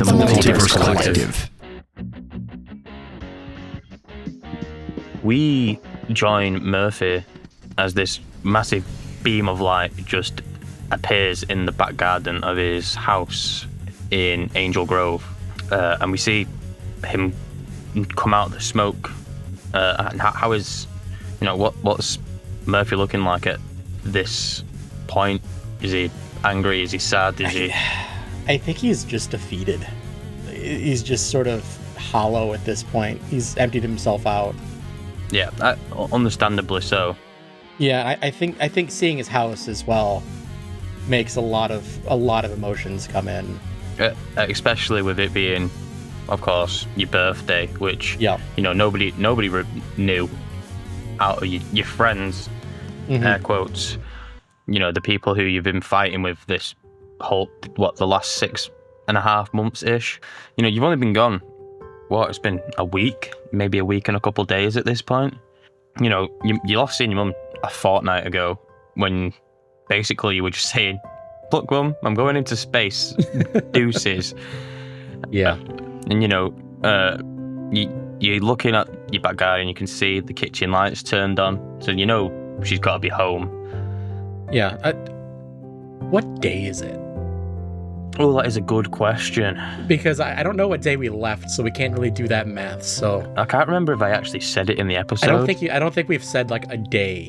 The Multiverse Collective. We join Murphy as this massive beam of light just appears in the back garden of his house in Angel Grove, and we see him come out of the smoke. And how is, what's Murphy looking like at this point? Is he angry? Is he sad? I think he's just defeated. He's just sort of hollow at this point. He's emptied himself out. Yeah, understandably so. Yeah, I think seeing his house as well makes a lot of emotions come in. Especially with it being, of course, your birthday, which nobody knew out of your friends, air quotes. The people who you've been fighting with this whole the last 6.5 months ish. You've only been gone. It's been a week, maybe a week and a couple of days at this point. You lost seeing your mum a fortnight ago when basically you were just saying, "Look, Mum, I'm going into space. Deuces." Yeah. And you're looking at your back garden, you can see the kitchen lights turned on, so she's got to be home. Yeah. What day is it? Oh, that is a good question. Because I don't know what day we left, so we can't really do that math. So I can't remember if I actually said it in the episode. I don't think we've said like a day.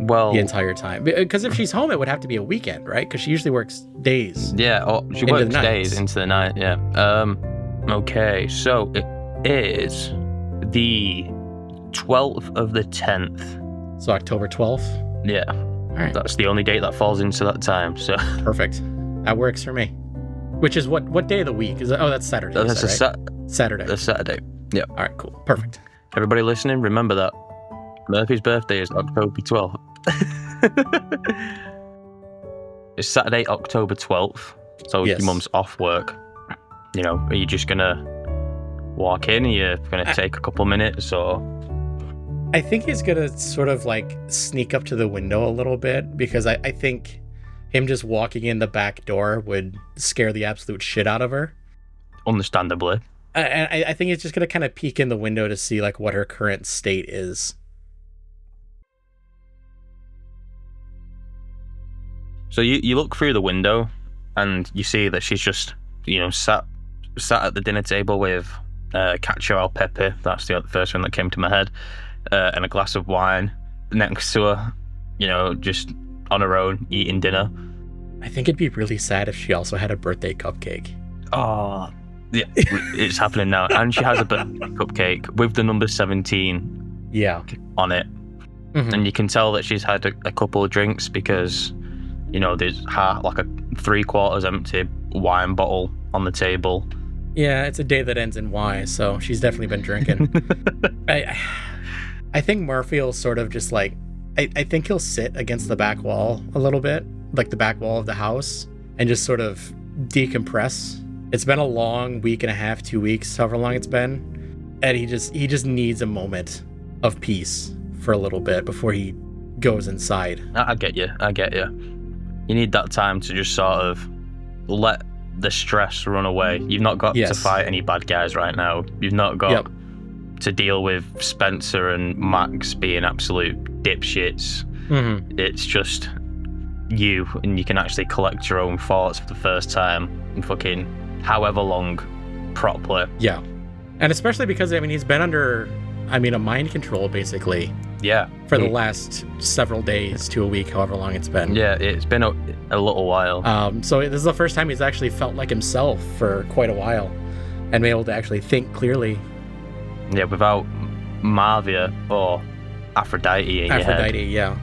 Well, the entire time. Because if she's home, it would have to be a weekend, right? Because she usually works days. Yeah, she works days into the night. Yeah. Okay, so it is the 12th of the 10th. So October 12th. Yeah. All right. That's the only date that falls into that time. So perfect. That works for me. Which is what day of the week? That's Saturday. That's Saturday. That's Saturday. Yeah. All right, cool. Perfect. Everybody listening, remember that. Murphy's birthday is October 12th. It's Saturday, October 12th. So yes. Your mum's off work. Are you just going to walk in? Are you going to take a couple minutes or... I think he's going to sort of like sneak up to the window a little bit because I think him just walking in the back door would scare the absolute shit out of her. Understandably. And I think he's just going to kind of peek in the window to see like what her current state is. So you look through the window and you see that she's just, sat at the dinner table with cacio al pepe. That's the first one that came to my head. And a glass of wine next to her, just on her own, eating dinner. I think it'd be really sad if she also had a birthday cupcake. Oh, yeah, it's happening now. And she has a birthday cupcake with the number 17 on it. Mm-hmm. And you can tell that she's had a couple of drinks because... there's like a 3/4 empty wine bottle on the table. Yeah, it's a day that ends in Y, so she's definitely been drinking. I think Murphy will sort of just like, I think he'll sit against the back wall a little bit, like the back wall of the house, and just sort of decompress. It's been a long week and a half, 2 weeks, however long it's been, and he just needs a moment of peace for a little bit before he goes inside. I get you. You need that time to just sort of let the stress run away. You've not got to fight any bad guys right now. You've not got to deal with Spencer and Max being absolute dipshits. Mm-hmm. It's just you, and you can actually collect your own thoughts for the first time in fucking however long properly. Yeah. And especially because, he's been under, a mind control, basically. Yeah. For the last several days to a week, however long it's been. Yeah, it's been a little while. So this is the first time he's actually felt like himself for quite a while and been able to actually think clearly. Yeah, without Marvia or Aphrodite in your head. Aphrodite, yeah.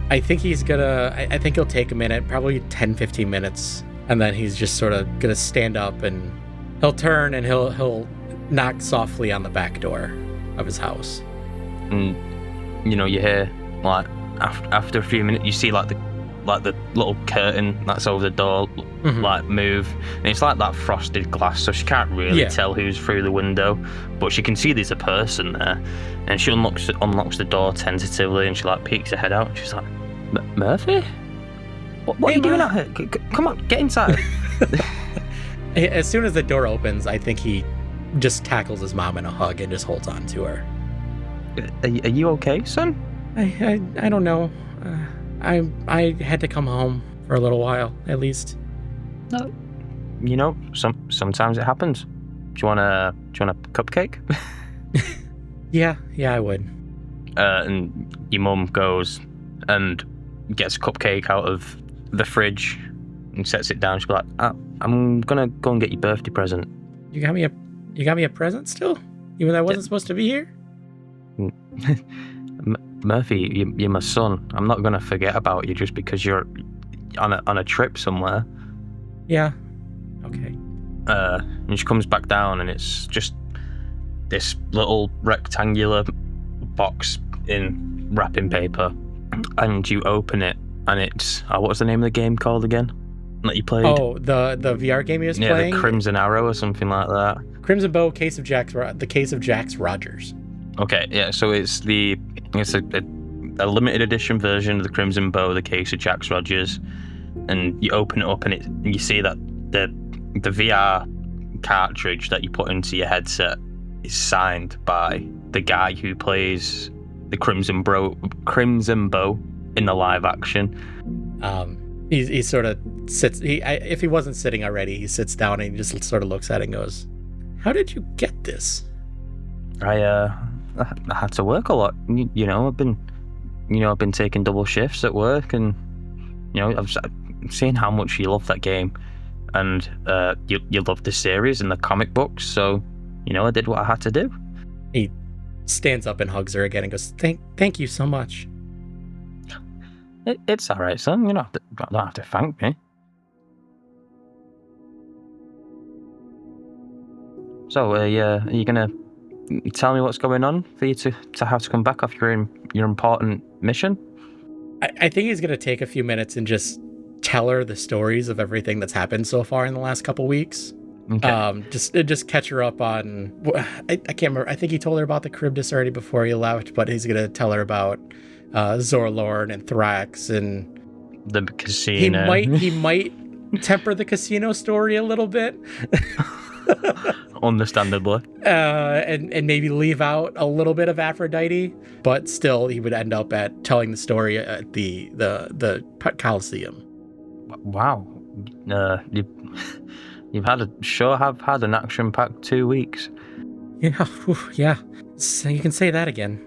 I think I think he'll take a minute, probably 10, 15 minutes, and then he's just sort of going to stand up and he'll turn and he'll knock softly on the back door of his house. And you hear like after a few minutes, you see like the little curtain that's over the door like move, and it's like that frosted glass, so she can't really tell who's through the window, but she can see there's a person there, and she unlocks the door tentatively, and she like peeks her head out, and she's like, "Murphy, what are you doing out here? Come on, get inside." As soon as the door opens, I think he just tackles his mom in a hug and just holds on to her. Are you okay, son? I don't know. I had to come home for a little while, at least. No. You know, sometimes it happens. Do you want a cupcake? Yeah, I would. And your mum goes and gets a cupcake out of the fridge and sets it down. She's like, I'm gonna go and get your birthday present. You got me a present still? Even though I wasn't supposed to be here? Murphy, you're my son. I'm not gonna forget about you just because you're on a trip somewhere. Yeah. Okay. And she comes back down, and it's just this little rectangular box in wrapping paper, and you open it, and it's what's the name of the game called again that you played? Oh, the VR game he was playing. The Crimson Arrow or something like that. Crimson Bow, the Case of Jax Rogers. Okay, yeah. So it's a limited edition version of the Crimson Bow, the Case of Jax Rogers, and you open it up, and you see that the VR cartridge that you put into your headset is signed by the guy who plays the Crimson Bow in the live action. He sort of sits. If he wasn't sitting already, he sits down and he just sort of looks at it and goes, "How did you get this?" I had to work a lot. You know, I've been taking double shifts at work, and I've seen how much you love that game, and you love the series and the comic books. So, I did what I had to do. He stands up and hugs her again and goes, "Thank you so much." It's all right, son. You don't have to thank me. So, are you gonna tell me what's going on for you to have to come back off your important mission? I think he's gonna take a few minutes and just tell her the stories of everything that's happened so far in the last couple weeks. Okay. Just catch her up on. I can't remember. I think he told her about the Charybdis already before he left, but he's gonna tell her about Zorlorn and Thrax and the casino. He might temper the casino story a little bit. Understandably. And maybe leave out a little bit of Aphrodite, but still he would end up at telling the story at the Coliseum. Wow. You've had an action-packed 2 weeks. Yeah. So you can say that again.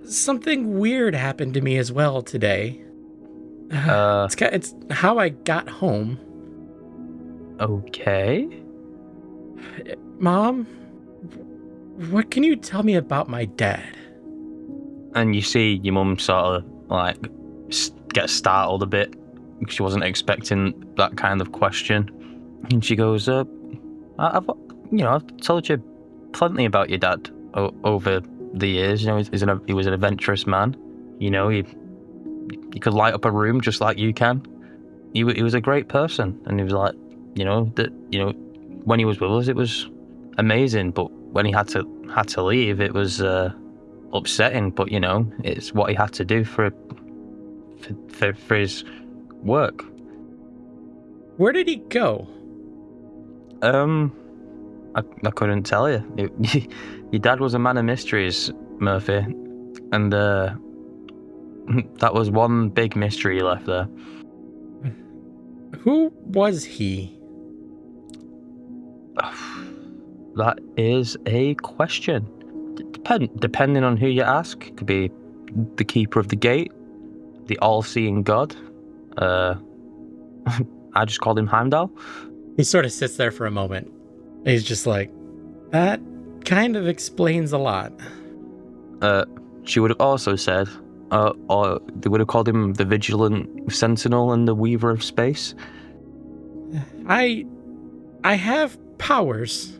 Something weird happened to me as well today. It's how I got home. Okay. Mom, what can you tell me about my dad? And you see your mum sort of like get startled a bit because she wasn't expecting that kind of question, and she goes, I've told you plenty about your dad over the years. He was an adventurous man. He could light up a room just like you can. He was a great person, and he was like, when he was with us, it was amazing. But when he had to leave, it was upsetting. But it's what he had to do for his work. Where did he go? I couldn't tell you. Your dad was a man of mysteries, Murphy, and that was one big mystery left there. Who was he? That is a question. Depending on who you ask, it could be the keeper of the gate, the all-seeing god. I just called him Heimdall. He sort of sits there for a moment. He's just like, that kind of explains a lot. She would have also said, or they would have called him the Vigilant Sentinel and the Weaver of Space. I have powers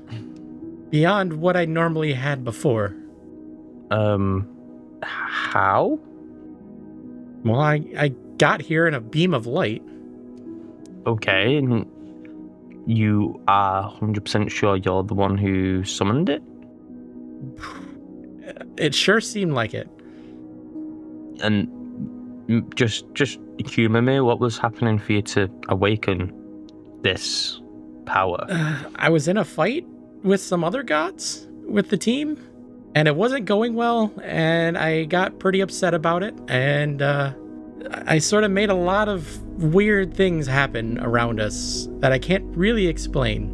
beyond what I normally had before. How? Well, I got here in a beam of light. Okay, and you are 100% sure you're the one who summoned it? It sure seemed like it. And just humor me, what was happening for you to awaken this power? I was in a fight with some other gods with the team, and it wasn't going well, and I got pretty upset about it, and I sort of made a lot of weird things happen around us that I can't really explain.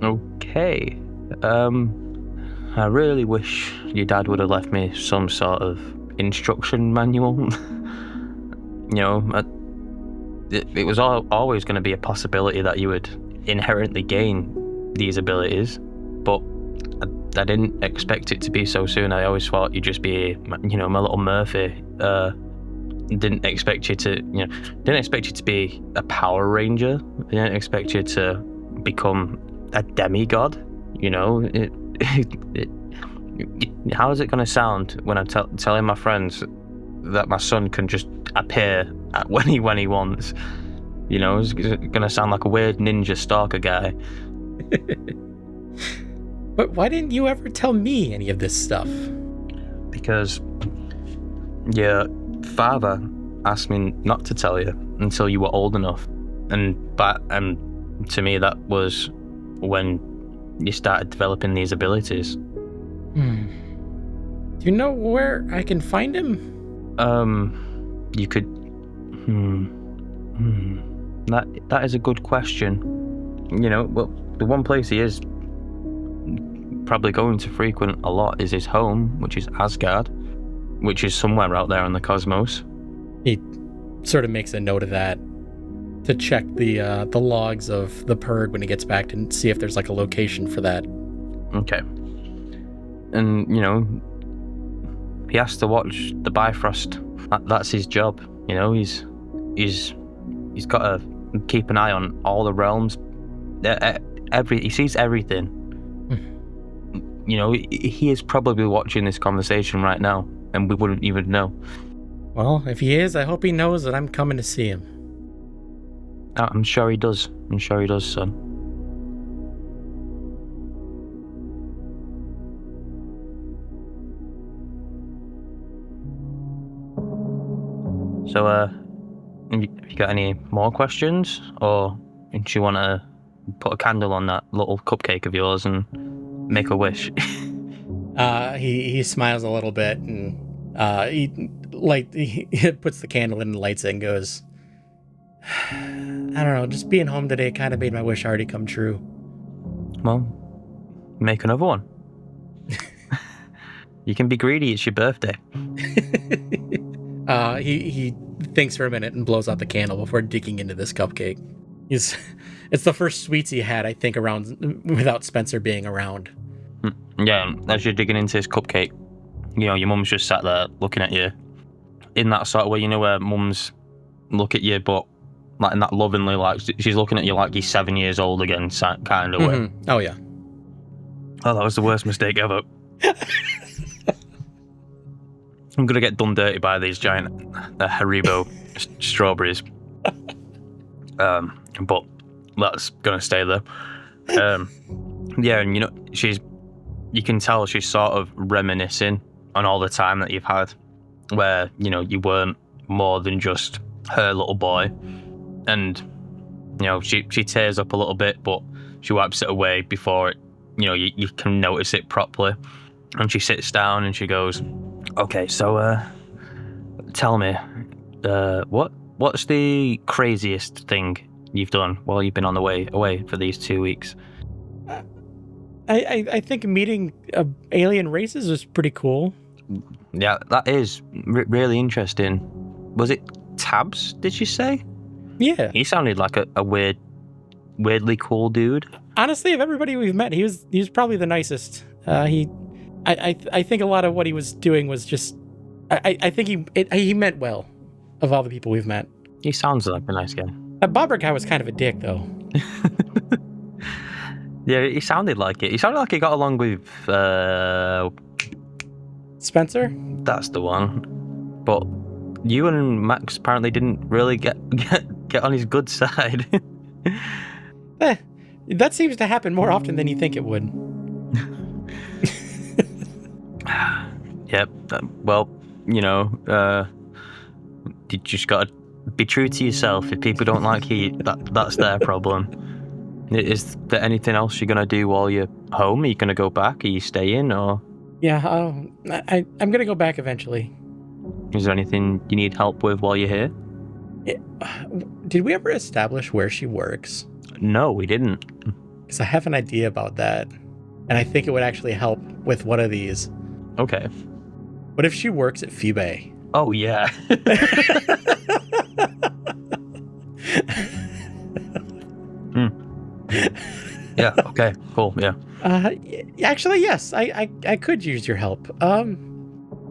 Okay. I really wish your dad would have left me some sort of instruction manual. It was always going to be a possibility that you would inherently gain these abilities, but I didn't expect it to be so soon. I always thought you'd just be, my little Murphy. Didn't expect you to be a Power Ranger. I didn't expect you to become a demigod. How is it going to sound when I'm telling my friends that my son can just appear when he wants? It's going to sound like a weird ninja stalker guy. But why didn't you ever tell me any of this stuff? Because your father asked me not to tell you until you were old enough, and to me that was when you started developing these abilities. Do you know where I can find him? You could. That is a good question. Well, the one place he is probably going to frequent a lot is his home, which is Asgard, which is somewhere out there in the cosmos. He sort of makes a note of that to check the logs of the Purg when he gets back to see if there's like a location for that. Okay. And, he has to watch the Bifrost. That's his job. He's got to keep an eye on all the realms. He sees everything. He is probably watching this conversation right now, and we wouldn't even know. Well, if he is, I hope he knows that I'm coming to see him. I'm sure he does. Son. So, have you got any more questions? Or do you want to put a candle on that little cupcake of yours and make a wish? He smiles a little bit, and he puts the candle in and lights it and goes, I don't know, just being home today kind of made my wish already come true. Well, make another one. You can be greedy, it's your birthday. He thinks for a minute and blows out the candle before digging into this cupcake. It's the first sweets he had, I think, around without Spencer being around. Yeah, as you're digging into his cupcake, your mum's just sat there looking at you in that sort of way, where mums look at you, but like in that lovingly, like she's looking at you like you're 7 years old again, kind of way. Oh yeah. Oh, that was the worst mistake ever. I'm gonna get done dirty by these giant Haribo strawberries. But that's gonna stay there. Yeah, and you can tell she's sort of reminiscing on all the time that you've had, where you weren't more than just her little boy, and she tears up a little bit, but she wipes it away before it, you can notice it properly, and she sits down and she goes, okay, so tell me, what's the craziest thing you've done while you've been on the way away for these 2 weeks? I think meeting alien races was pretty cool. Yeah, that is really interesting. Was it Tabs, did you say? Yeah. He sounded like a weirdly cool dude. Honestly, of everybody we've met, he was probably the nicest. I think a lot of what he was doing was just, I think he meant well of all the people we've met. He sounds like a nice guy. That Bobber guy was kind of a dick, though. Yeah, he sounded like it. He sounded like he got along with Spencer? That's the one. But you and Max apparently didn't really get on his good side. That seems to happen more often than you think it would. Yep. Well, you just gotta be true to yourself. If people don't like you, that's their problem. Is there anything else you're gonna do while you're home? Are you gonna go back? Are you staying, or? Yeah, I'm gonna go back eventually. Is there anything you need help with while you're here? Did we ever establish where she works? No, we didn't. Because I have an idea about that, and I think it would actually help with one of these. Okay. What if she works at Phoebe? Oh, yeah. Yeah, okay, cool, yeah. Actually, yes, I could use your help.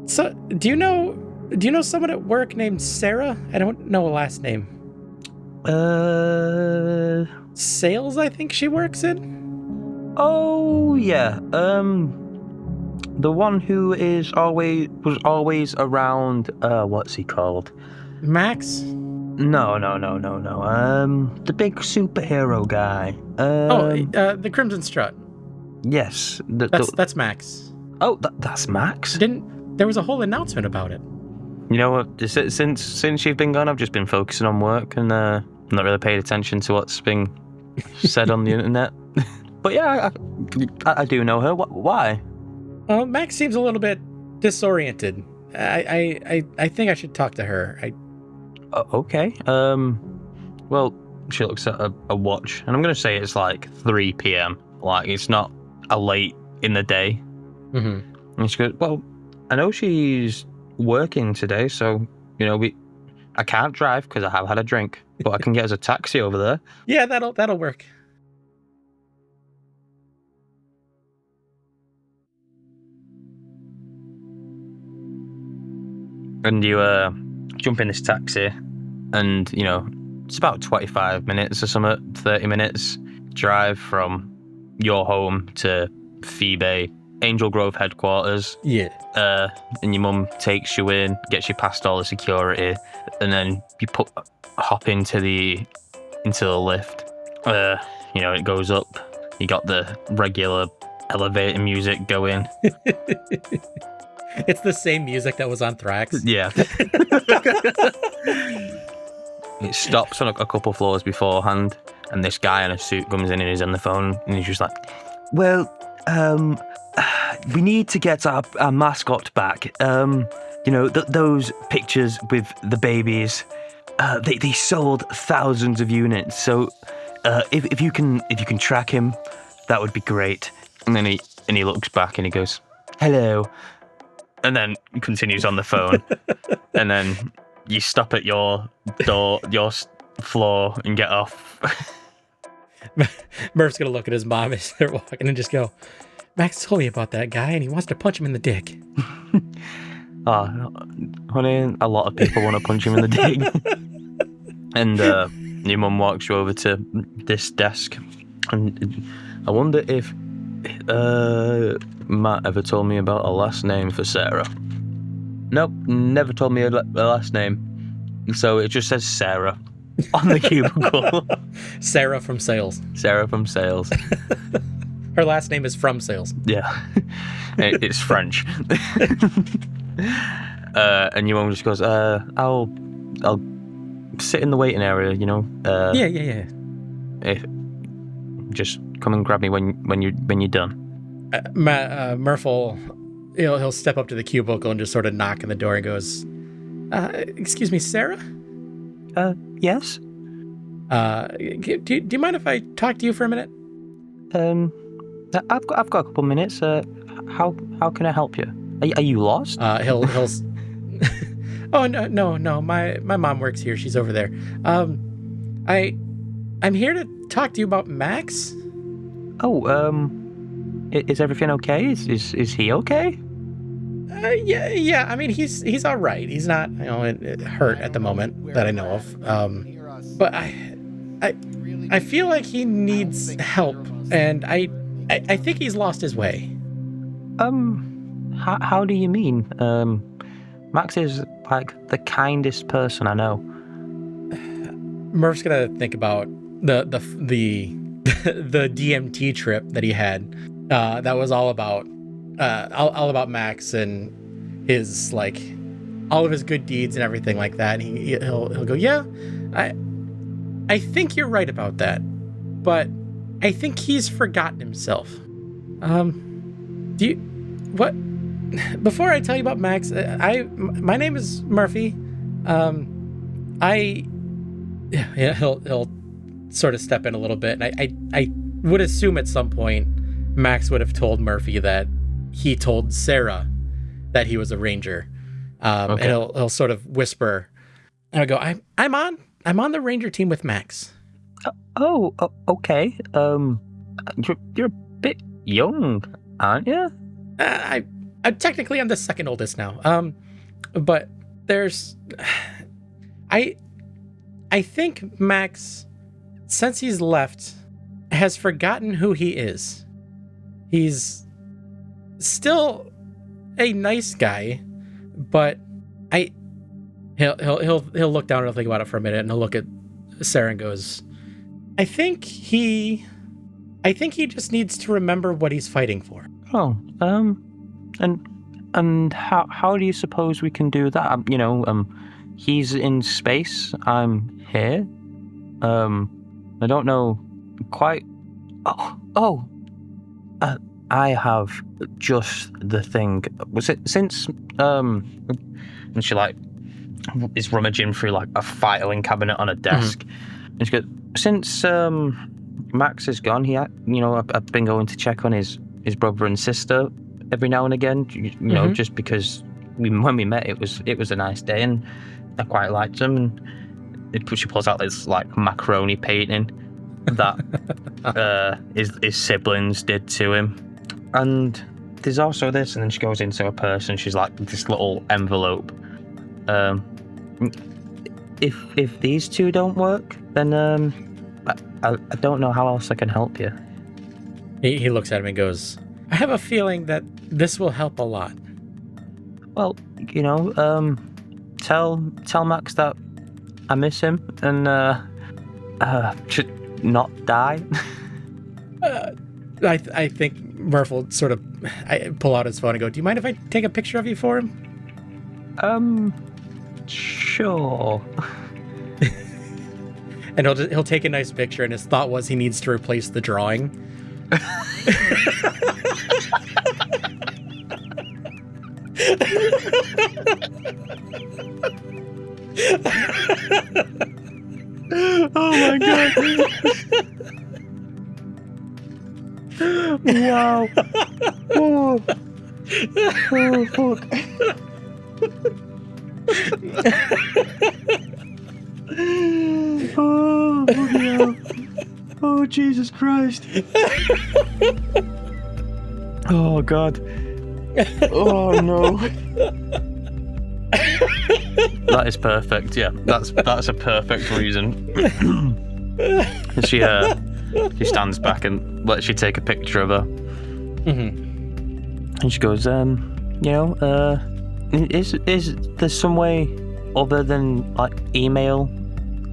So, do you know someone at work named Sarah? I don't know a last name. Sales, I think she works in? Oh, yeah, the one who was always around, what's he called? Max? No. The big superhero guy. The Crimson Strut. Yes. That's Max. Oh, that's Max? There was a whole announcement about it. You know what, since you've been gone, I've just been focusing on work and not really paid attention to what's being said on the internet. But yeah, I do know her. Why? Max seems a little bit disoriented. I think I should talk to her. Okay. Well, she looks at a watch, and I'm going to say it's like 3 p.m. Like, it's not a late in the day. Mm-hmm. And she goes, well, I know she's working today, so, I can't drive because I have had a drink, but I can get us a taxi over there. Yeah, that'll work. And you jump in this taxi, and it's about 25 minutes or something, 30 minutes drive from your home to Phoebe, Angel Grove headquarters. Yeah. And your mum takes you in, gets you past all the security, and then you hop into the lift. It goes up. You got the regular elevator music going. It's the same music that was on Thrax. Yeah. It stops on a couple floors beforehand, and this guy in a suit comes in and he's on the phone, and he's just like, well, we need to get our mascot back. Those pictures with the babies, they sold thousands of units. So if you can track him, that would be great. And then he looks back and he goes, hello. And then continues on the phone. And then you stop at your door, your floor, and get off. Murph's gonna look at his mom as they're walking and just go, Max told me about that guy and he wants to punch him in the dick. Honey, a lot of people want to punch him in the dick. And your mum walks you over to this desk. And I wonder if Matt ever told me about a last name for Sarah. Nope, never told me a last name. So it just says Sarah on the cubicle. Sarah from Sales. Sarah from Sales. Her last name is from Sales. Yeah. It's French. And your mum just goes, I'll sit in the waiting area, Yeah. Just come and grab me when you're done. Murph will he'll step up to the cubicle and just sort of knock on the door and goes, excuse me, Sarah? Yes? Do you mind if I talk to you for a minute? I've got a couple minutes. How can I help you? Are you lost? He'll Oh no. My mom works here. She's over there. I'm here to talk to you about Max. Oh, is everything okay? Is he okay? Yeah. I mean, he's all right. He's not, hurt at the moment that I know of. But I feel like he needs help, and I think he's lost his way. How do you mean? Max is like the kindest person I know. Murph's gonna think about the DMT trip that he had. That was all about Max and his like all of his good deeds and everything like that. And he'll go, yeah, I think you're right about that, but I think he's forgotten himself. Before I tell you about Max, my name is Murphy. He'll sort of step in a little bit, and I would assume at some point Max would have told Murphy that he told Sarah that he was a ranger. Okay. And he'll sort of whisper, and I'll go, I'm on the ranger team with Max. Okay. You're a bit young, aren't you? I'm technically the second oldest now. But there's, I think Max, since he's left, has forgotten who he is. He's still a nice guy, but he'll look down and think about it for a minute, and he'll look at Sarah and goes, I think he just needs to remember what he's fighting for. Oh, and how do you suppose we can do that? He's in space. I'm here. I don't know quite. I have just the thing. Was it since and she is rummaging through a filing cabinet on a desk, and she goes, since Max is gone, I've been going to check on his brother and sister every now and again, just because when we met, it was a nice day, and I quite liked them. And she pulls out this macaroni painting that his siblings did to him, and there's also this. And then she goes into her purse, and she's this little envelope. If these two don't work, then I don't know how else I can help you. He looks at him and goes, I have a feeling that this will help a lot. Well, tell Max that I miss him, and should not die. I think Murph will sort of pull out his phone and go, do you mind if I take a picture of you for him? Sure. And he'll take a nice picture, and his thought was he needs to replace the drawing. Oh my god. Wow. Oh. Oh fuck. Oh, bloody hell. Oh, Jesus Christ. Oh, God. Oh, no. That is perfect, yeah. That's a perfect reason. She stands back and lets you take a picture of her. And she goes, is there some way other than email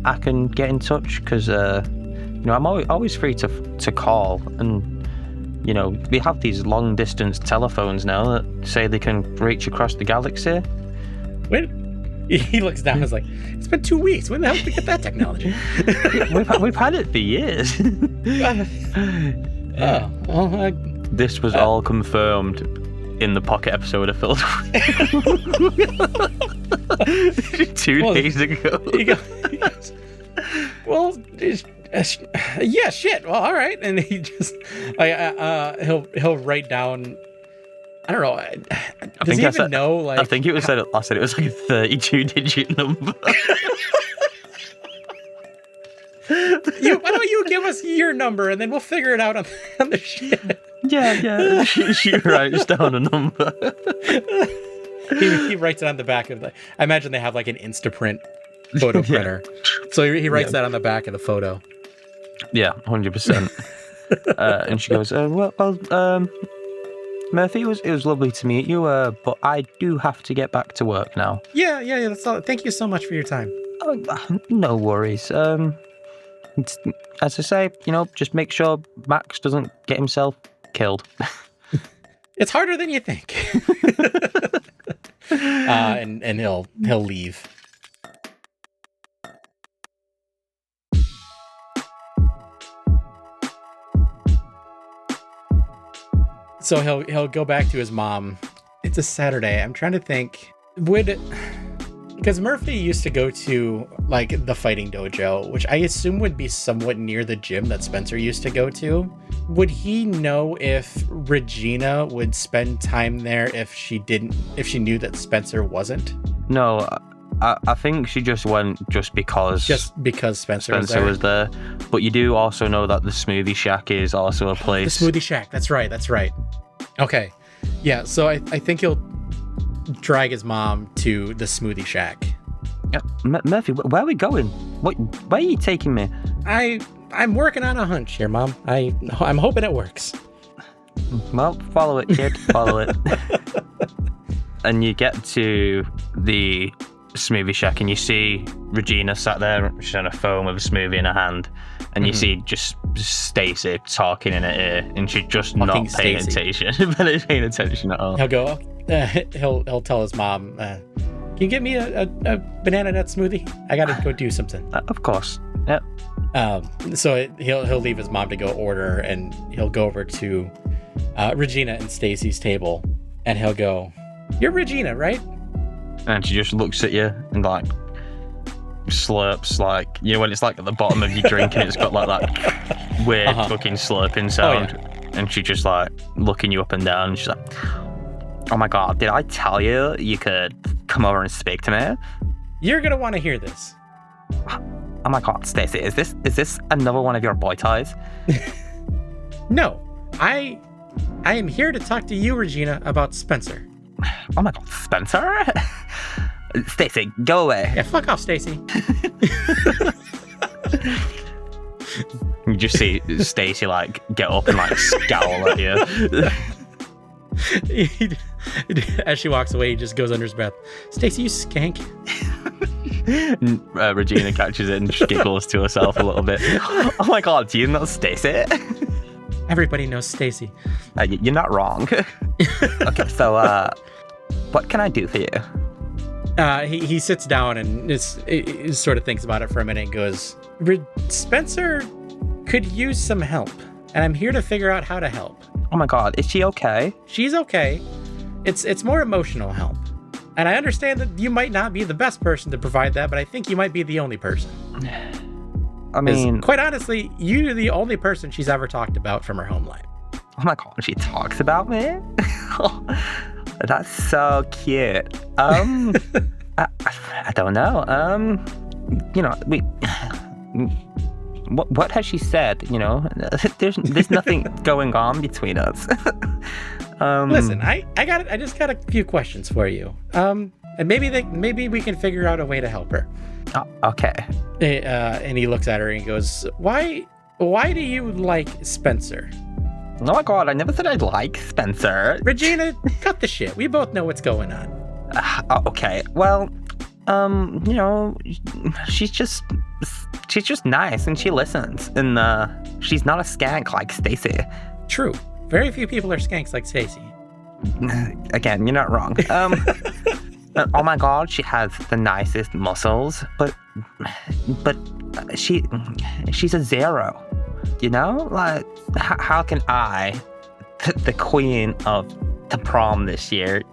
I can get in touch? Because I'm always free to call, and we have these long distance telephones now that say they can reach across the galaxy. Wait, he looks down and is like, it's been 2 weeks. When the hell did we get that technology? we've had it for years. This was all confirmed in the Pocket episode of Phil. 2 days ago. He goes, well, yeah, shit. Well, all right. And he just he'll write down. I don't know. Does he even know? I think it was said. I said it was a 32-digit number. Why don't you give us your number and then we'll figure it out on the shit. Yeah. She writes down a number. He writes it on the back of I imagine they have an Instaprint photo printer. So he writes that on the back of the photo. Yeah, 100%. And she goes, Murphy, it was lovely to meet you, but I do have to get back to work now. Yeah, that's all. Thank you so much for your time. Oh, no worries. As I say, just make sure Max doesn't get himself killed. It's harder than you think. and he'll leave. So he'll go back to his mom. It's a Saturday. I'm trying to think. Because Murphday used to go to like the fighting dojo, which I assume would be somewhat near the gym that Spencer used to go to. Would he know if Regina would spend time there if she knew that Spencer wasn't? No, I think she just went just because Spencer was there. But you do also know that the Smoothie Shack is also a place. The Smoothie Shack. That's right. Okay. Yeah. So I think he'll drag his mom to the Smoothie Shack. Murphy, where are we going? Where are you taking me? I'm working on a hunch here, Mom. I'm hoping it works. Well, follow it, kid. Follow it. And you get to the Smoothie Shack and you see Regina sat there. She's on a phone with a smoothie in her hand. And you see just Stacy talking in her ear. And she's just Fucking not paying attention. Not paying attention at all. He'll go, he'll tell his mom, can you get me a banana nut smoothie? I gotta go do something. Of course. Yep. So he'll leave his mom to go order, and he'll go over to Regina and Stacy's table, and he'll go, "You're Regina, right?" And she just looks at you and like slurps, like, you know when it's like at the bottom of your drink and it's got like that weird fucking slurping sound. Oh, yeah. And she just like looking you up and down, and she's like, "Oh my god, did I tell you you could come over and speak to me?" You're gonna want to hear this. Oh my god, Stacy, is this another one of your boy ties? No, I am here to talk to you, Regina, about Spencer. Oh my god, Spencer? Stacy, go away. Yeah, fuck off, Stacy. You just see Stacy like get up and like scowl at you. As she walks away, he just goes under his breath, "Stacy, you skank." Regina catches it and just giggles to herself a little bit. Oh my god, do you know Stacy? Everybody knows Stacy. You're not wrong. Okay, so what can I do for you? He sits down and he sort of thinks about it for a minute and goes, "Spencer could use some help, and I'm here to figure out how to help." Oh my god, is she okay? She's okay. It's more emotional help. And I understand that you might not be the best person to provide that, but I think you might be the only person. I mean, quite honestly, you're the only person she's ever talked about from her home life. Oh my god, she talks about me? That's so cute. I don't know. You know, what has she said? You know, there's nothing going on between us. Listen, I just got a few questions for you. And maybe we can figure out a way to help her. Oh, okay. And he looks at her and he goes, "Why do you like Spencer?" Oh my god, I never said I'd like Spencer. Regina, cut the shit. We both know what's going on. Okay, well, you know, she's just nice and she listens, and she's not a skank like Stacy. True. Very few people are skanks like Stacy. Again, you're not wrong. Oh my god, she has the nicest muscles, but she's a zero. You know, like how can I, the queen of the prom this year,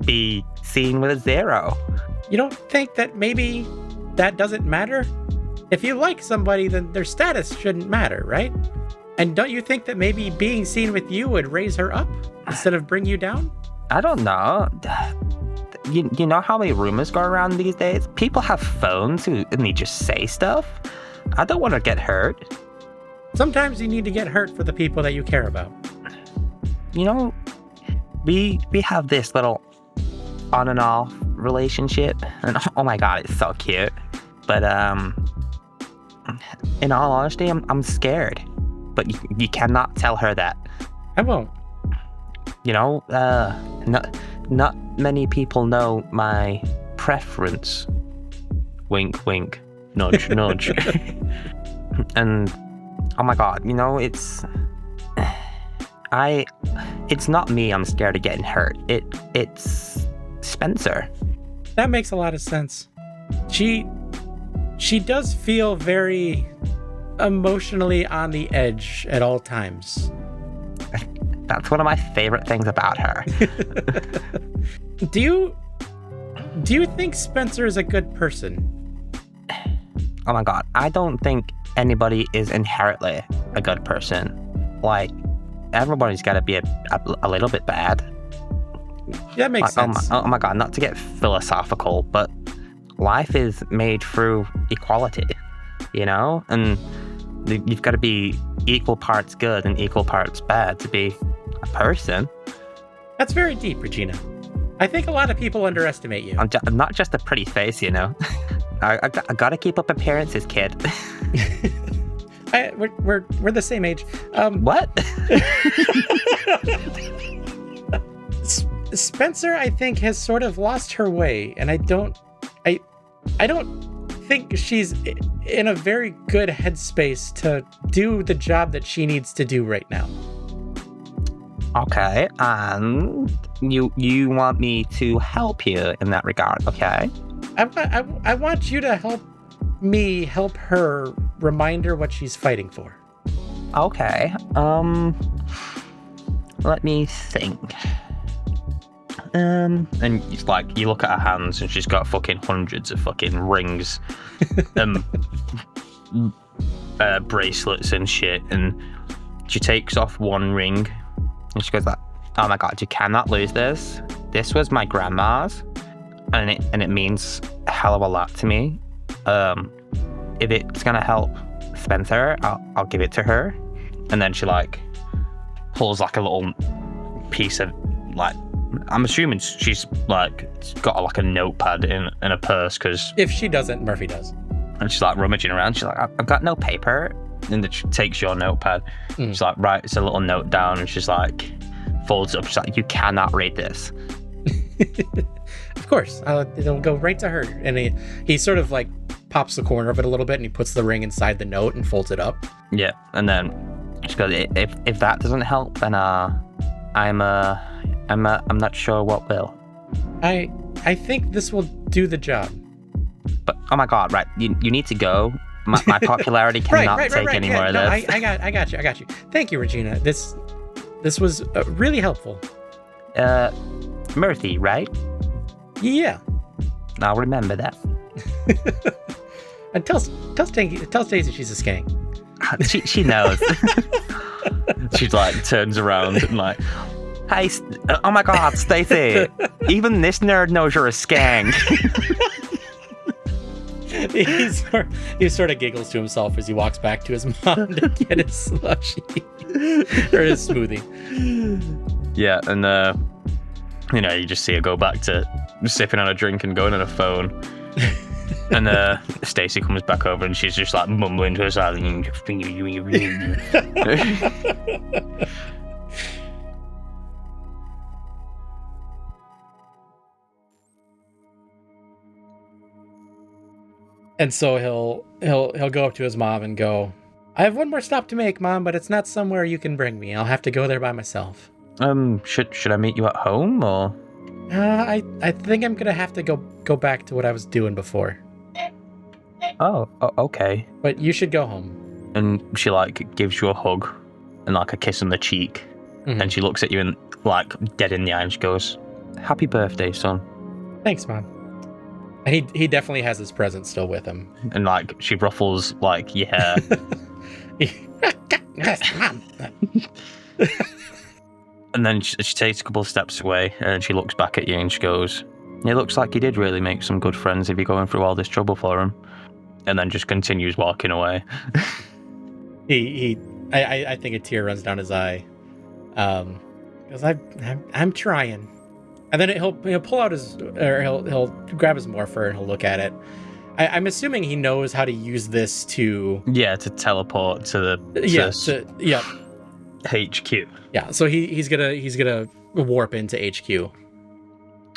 be seen with a zero? You don't think that maybe that doesn't matter? If you like somebody, then their status shouldn't matter, right? And don't you think that maybe being seen with you would raise her up instead of bring you down? I don't know. You know how many rumors go around these days? People have phones and they just say stuff. I don't want to get hurt. Sometimes you need to get hurt for the people that you care about. You know, we have this little on and off relationship, and oh my god, it's so cute. But in all honesty, I'm scared. But you cannot tell her that. I won't. You know, not many people know my preference. Wink, wink, nudge, nudge. And oh my god, you know, it's not me I'm scared of getting hurt. It's Spencer. That makes a lot of sense. She does feel very emotionally on the edge at all times. That's one of my favorite things about her. Do you think Spencer is a good person? Oh my god, I don't think anybody is inherently a good person. Like, everybody's got to be a little bit bad. That makes sense. Oh my god, not to get philosophical, but life is made through equality, you know? And you've got to be equal parts good and equal parts bad to be a person. That's very deep, Regina. I think a lot of people underestimate you. I'm not just a pretty face, you know? I gotta keep up appearances, kid. We're the same age. What? Spencer, I think, has sort of lost her way, and I don't think she's in a very good headspace to do the job that she needs to do right now. Okay, and you want me to help you in that regard, okay? I want you to help me help her, remind her what she's fighting for. Okay, let me think. And it's like, you look at her hands and she's got fucking hundreds of fucking rings, bracelets and shit, and she takes off one ring and she goes like, oh my god, you cannot lose this. This was my grandma's, and it means a hell of a lot to me. If it's gonna help Spencer, I'll give it to her. And then she like pulls like a little piece of, like, I'm assuming she's like got like a notepad in a purse, because if she doesn't, Murphy does. And she's like rummaging around. She's like, I've got no paper. And then she takes your notepad. She's like, writes a little note down, and she's like, folds it up. She's like, you cannot read this. Of course, it'll go right to her. And he sort of like pops the corner of it a little bit, and he puts the ring inside the note and folds it up. Yeah, and then she goes, if that doesn't help, then I'm not sure what will. I think this will do the job. But oh my god, right? You need to go. My popularity cannot take any more of this. I got you. Thank you, Regina. This was really helpful. Murphday, right? Yeah. I'll remember that. And tell Stacey she's a skank. She knows. She like turns around and like, hey, oh my god, Stacey! Even this nerd knows you're a skank. He sort of giggles to himself as he walks back to his mom to get his slushy or his smoothie. Yeah, and you just see her go back to sipping on a drink and going on a phone. And Stacey comes back over and she's just like mumbling to herself. And so he'll go up to his mom and go, I have one more stop to make, Mom, but it's not somewhere you can bring me. I'll have to go there by myself. Should I meet you at home, or? I think I'm gonna have to go back to what I was doing before. Oh, okay. But you should go home. And she like gives you a hug and like a kiss on the cheek. Mm-hmm. And she looks at you and like dead in the eye and she goes, happy birthday, son. Thanks, Mom. And he definitely has his present still with him. And like she ruffles like your hair. Mom. And then she takes a couple of steps away and she looks back at you and she goes, it looks like you did really make some good friends if you're going through all this trouble for him. And then just continues walking away. I think a tear runs down his eye. Because I'm trying. And then he'll pull out he'll grab his morpher and he'll look at it. I'm assuming he knows how to use this to teleport to the HQ. Yeah, so he's gonna warp into HQ.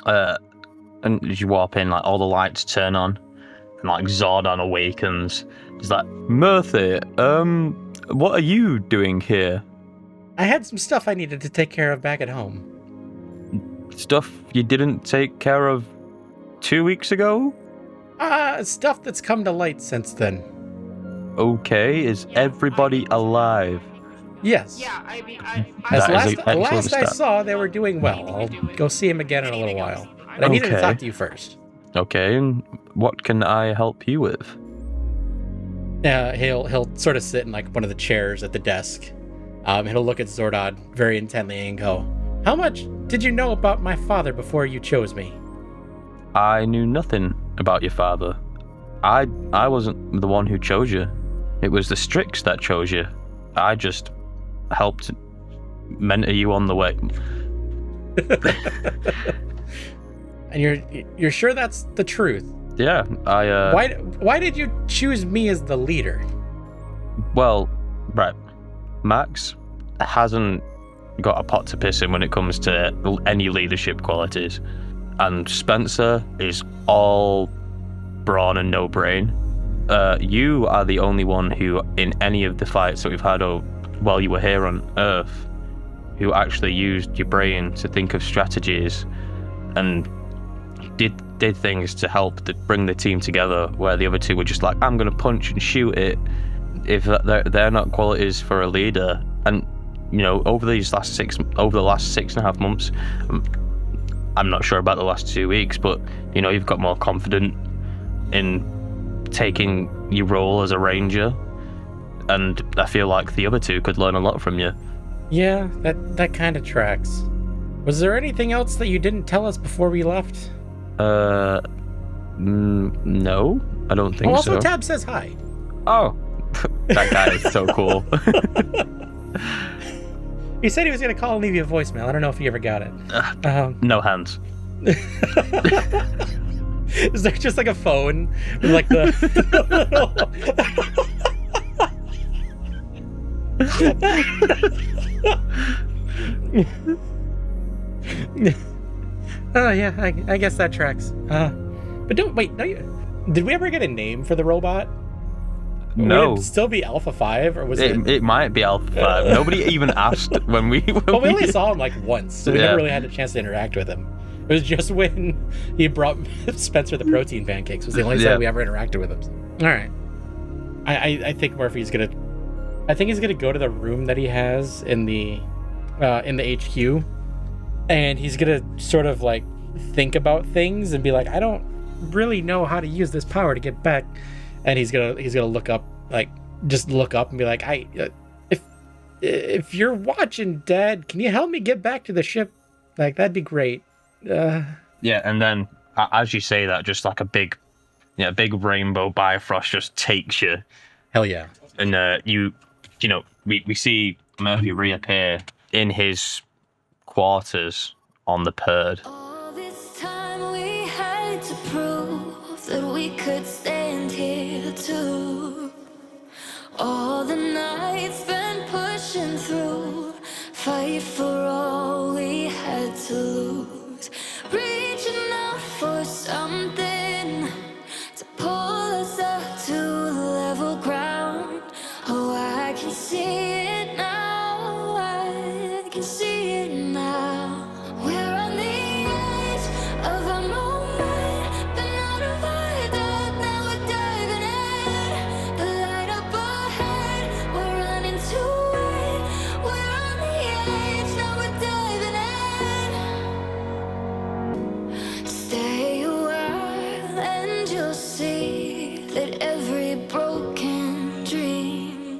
And as you warp in, like all the lights turn on, and like Zordon awakens. He's like, Murphday, what are you doing here? I had some stuff I needed to take care of back at home. Stuff you didn't take care of 2 weeks ago? Stuff that's come to light since then. Okay, is everybody alive? Yes. Yeah, I mean, Last I saw, they were doing well. I'll go see him again in a little while. But I needed to talk to you first. Okay, and what can I help you with? He'll sort of sit in like one of the chairs at the desk. He'll look at Zordon very intently and go, "How much did you know about my father before you chose me?" I knew nothing about your father. I wasn't the one who chose you. It was the Strix that chose you. I just helped mentor you on the way. And you're sure that's the truth? Yeah, Why did you choose me as the leader? Well, right. Max hasn't got a pot to piss in when it comes to any leadership qualities. And Spencer is all brawn and no brain. You are the only one who, in any of the fights that we've had while you were here on Earth, who actually used your brain to think of strategies and did things to help to bring the team together, where the other two were just like, I'm gonna punch and shoot it. If they're not qualities for a leader. And over the last 6.5 months, I'm not sure about the last 2 weeks, but you've got more confident in taking your role as a ranger, and I feel like the other two could learn a lot from you. Yeah, that kind of tracks. Was there anything else that you didn't tell us before we left? No, I don't think so. Also, Tab says hi. Oh, that guy is so cool. He said he was going to call and leave you a voicemail. I don't know if he ever got it. No hands. Is there just like a phone with like the Oh yeah, I guess that tracks. But did we ever get a name for the robot? No. Would it still be Alpha 5, or was it? It might be Alpha 5. Nobody even asked when we. Well, we only saw him like once, so we never really had a chance to interact with him. It was just when he brought Spencer the protein pancakes. Was the only time we ever interacted with him. All right. I think Murphy's gonna. I think he's gonna go to the room that he has in the HQ, and he's gonna sort of like think about things and be like, I don't really know how to use this power to get back. And he's gonna look up, like just look up and be like, if you're watching, Dad, can you help me get back to the ship? Like, that'd be great. Yeah, and then as you say that, just like a big rainbow Bifrost just takes you. Hell yeah. And we see Murphy reappear in his quarters on the Perd. All this time we had to prove that we could stand here too. All the nights been pushing through, fight for all we had to lose, reaching out for something to pull us up to level ground. Oh, I can see it now, I can see it now. We're on the edge of a moment, been out of our depth, now we're diving in. The light up ahead, we're running to it. We're on the edge, now we're diving in. Stay a while and you'll see that every broken dream